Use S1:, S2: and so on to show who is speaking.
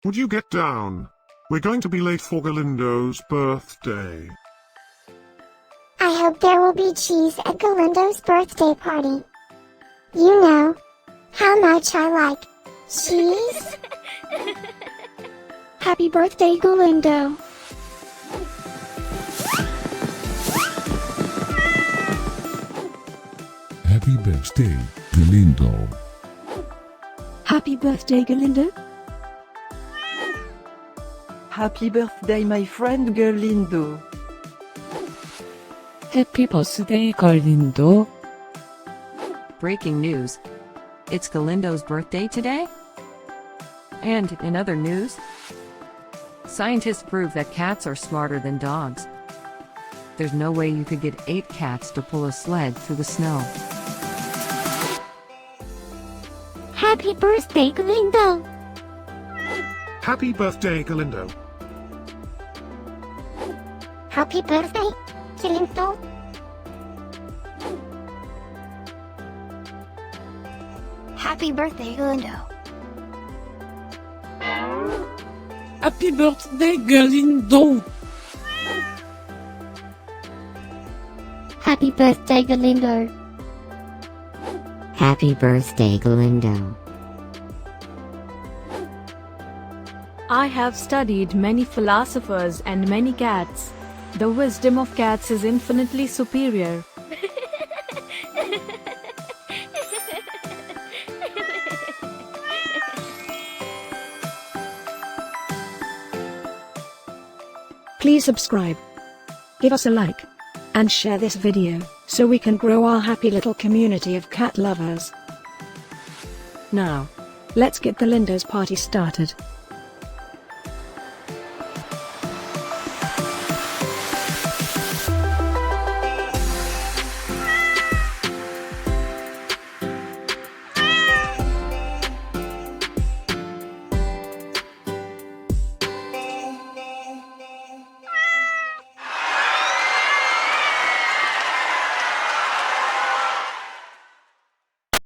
S1: Would you get down? We're going to be late for Galindo's birthday.
S2: I hope there will be cheese at Galindo's birthday party. You know how much I like cheese.
S3: Happy birthday, Galindo.
S4: Happy birthday, Galindo.
S3: Happy birthday, Galindo.
S5: Happy birthday, my friend Galindo.
S6: Happy birthday, Galindo.
S7: Breaking news. It's Galindo's birthday today? And in other news, scientists prove that cats are smarter than dogs. There's no way you could get 8 cats to pull a sled through the snow.
S2: Happy birthday, Galindo.
S1: Happy birthday, Galindo.
S2: Happy birthday, Galindo. Happy birthday, Galindo.
S6: Happy birthday, Galindo.
S2: Happy birthday, Galindo.
S8: Happy birthday, Galindo.
S3: I have studied many philosophers and many cats. The wisdom of cats is infinitely superior. Please subscribe, give us a like, and share this video, so we can grow our happy little community of cat lovers. Now, let's get Galindo's party started.